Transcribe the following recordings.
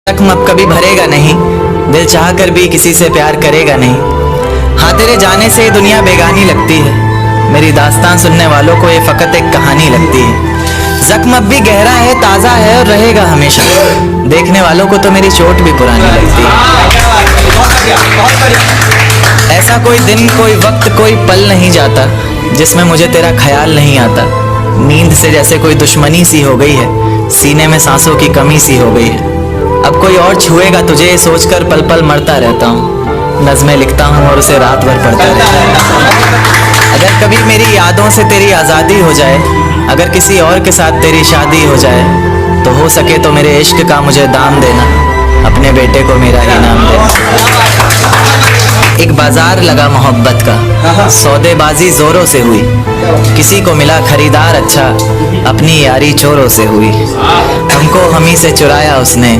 जख्म अब कभी भरेगा नहीं, दिल चाह कर भी किसी से प्यार करेगा नहीं। हाँ, तेरे जाने से दुनिया बेगानी लगती है, मेरी दास्तान सुनने वालों को ये फकत एक कहानी लगती है। जख्म अब भी गहरा है, ताज़ा है और रहेगा हमेशा, देखने वालों को तो मेरी चोट भी पुरानी लगती है। ऐसा कोई दिन, कोई वक्त, कोई पल नहीं जाता जिसमें मुझे तेरा ख्याल नहीं आता। नींद से जैसे कोई दुश्मनी सी हो गई है, सीने में सांसों की कमी सी हो गई है। अब कोई और छुएगा तुझे सोचकर पल पल मरता रहता हूँ। नज़्में लिखता हूँ और उसे रात भर पढ़ता रहता हूँ। अगर कभी मेरी यादों से तेरी आज़ादी हो जाए, अगर किसी और के साथ तेरी शादी हो जाए, तो हो सके तो मेरे इश्क का मुझे दाम देना, अपने बेटे को मेरा ही नाम देना। एक बाजार लगा मोहब्बत का, सौदेबाजी जोरों से हुई, किसी को मिला खरीदार अच्छा, अपनी यारी चोरों से हुई। हमको हमी से चुराया उसने,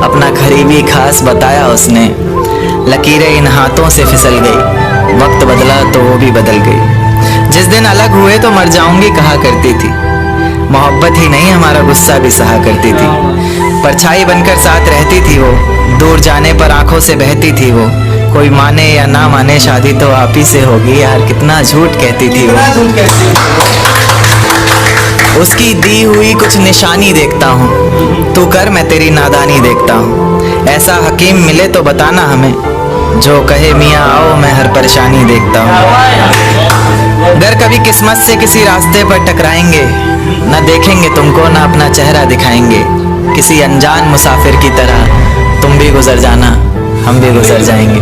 अपना करीबी खास बताया उसने। लकीरें इन हाथों से फिसल गई, वक्त बदला तो वो भी बदल गई। जिस दिन अलग हुए तो मर जाऊंगी कहा करती थी, मोहब्बत ही नहीं हमारा गुस्सा भी सहा करती थी। परछाई बनकर साथ रहती थी वो, दूर जाने पर आंखों से बहती थी वो। कोई माने या ना माने शादी तो आप ही से होगी, यार कितना झूठ कहती थी वो। उसकी दी हुई कुछ निशानी देखता हूँ, तू कर मैं तेरी नादानी देखता हूँ। ऐसा हकीम मिले तो बताना हमें, जो कहे मियाँ आओ मैं हर परेशानी देखता हूँ। अगर कभी किस्मत से किसी रास्ते पर टकराएंगे, ना देखेंगे तुमको ना अपना चेहरा दिखाएंगे। किसी अनजान मुसाफिर की तरह तुम भी गुजर जाना, हम भी गुजर जाएंगे।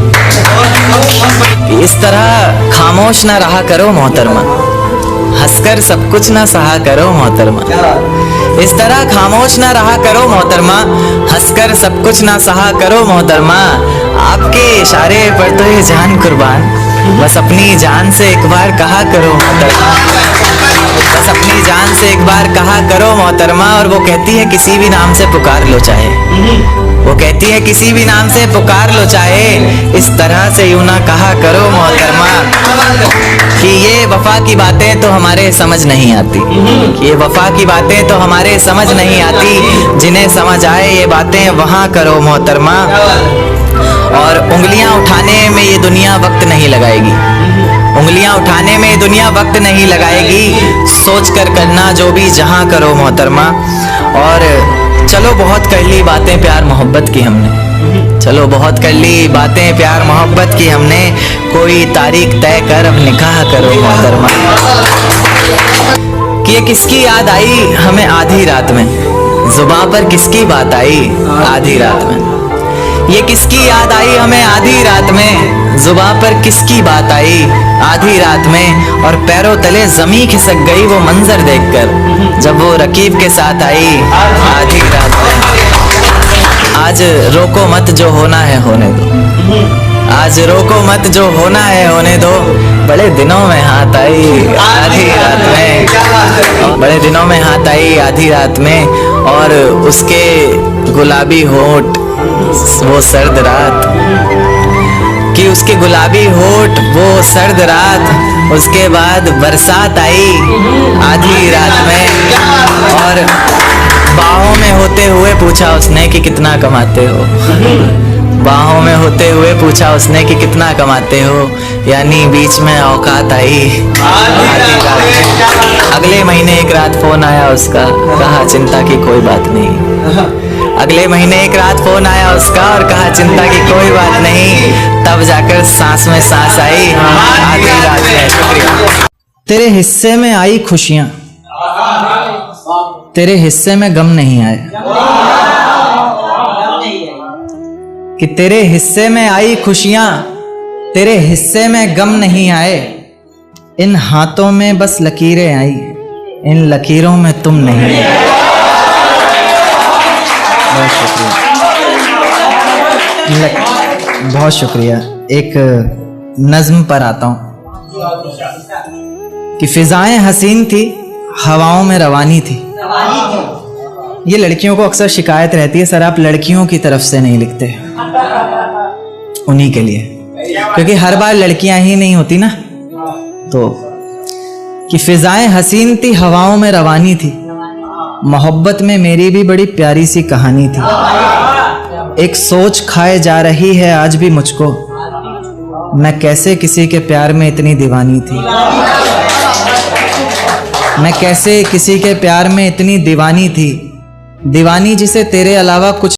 इस तरह खामोश ना रहा करो मोहतरमा, हंसकर सब कुछ ना सहा करो मोहतरमा। इस तरह खामोश ना रहा करो मोहतरमा, हंसकर सब कुछ ना सहा करो मोहतरमा। आपके इशारे पर तो ये जान कुर्बान, बस अपनी जान से एक बार कहा करो मोहतरमा, बस अपनी जान से एक बार कहा करो मोहतरमा। और वो कहती है किसी भी नाम से पुकार लो चाहे, वो कहती है किसी भी नाम से पुकार लो चाहे, इस तरह से यूं ना कहा करो मोहतरमा कि ये वफा की बातें तो हमारे समझ नहीं आती, ये वफा की बातें तो हमारे समझ नहीं आती। जिन्हें समझ आए ये बातें वहाँ करो मोहतरमा। और उंगलियां उठाने में ये दुनिया वक्त नहीं लगाएगी, उंगलियां उठाने में ये दुनिया वक्त नहीं लगाएगी। सोच कर करना जो भी जहाँ करो मोहतरमा। और चलो बहुत कर ली बातें प्यार मोहब्बत की हमने, चलो बहुत कर ली बातें प्यार मोहब्बत की हमने। कोई तारीख तय कर अब निकाह करो मोहतरमा। कि ये किसकी याद आई हमें आधी रात में, जुबां पर किसकी बात आई आधी रात में। ये किसकी याद आई हमें आधी रात में, जुबां पर किसकी बात आई आधी रात में। और पैरों तले जमी खिसक गई वो मंजर देखकर, जब वो रकीब के साथ आई आधी रात में। आज रोको मत जो होना है होने दो, आज रोको मत जो होना है होने दो। बड़े दिनों में हाथ आई आधी रात में, बड़े दिनों में हाथ आई आधी रात में। और उसके गुलाबी होठ वो सर्द रात, कि उसके गुलाबी होठ वो सर्द रात। उसके बाद बरसात आई आधी रात में, और बाहों में होते हुए पूछा उसने कि कितना कमाते हो, बाहों में होते हुए पूछा उसने कि कितना कमाते हो। यानी बीच में औकात आई आधी रात में। अगले महीने एक रात फोन आया उसका, कहा चिंता की कोई बात नहीं। अगले महीने एक रात फोन आया उसका और कहा चिंता की कोई बात नहीं। तब जाकर सांस में सांस आई आधी रात में। शुक्रिया। तेरे हिस्से में आई खुशियां, तेरे हिस्से में गम नहीं आए। कि तेरे हिस्से में आई खुशियां, तेरे हिस्से में गम नहीं आए। इन हाथों में बस लकीरें आई, इन लकीरों में तुम नहीं आए। बहुत शुक्रिया, बहुत शुक्रिया। एक नज्म पर आता हूँ कि फिजाएं हसीन थी, हवाओं में रवानी थी। ये लड़कियों को अक्सर शिकायत रहती है, सर आप लड़कियों की तरफ से नहीं लिखते, उन्हीं के लिए, क्योंकि हर बार लड़कियां ही नहीं होती ना। तो कि फिजाएं हसीन थी, हवाओं में रवानी थी, मोहब्बत में मेरी भी बड़ी प्यारी सी कहानी थी। एक सोच खाए जा रही है आज भी मुझको, मैं कैसे किसी के प्यार में इतनी दीवानी थी। मैं कैसे किसी के प्यार में इतनी दीवानी थी, दीवानी जिसे तेरे अलावा कुछ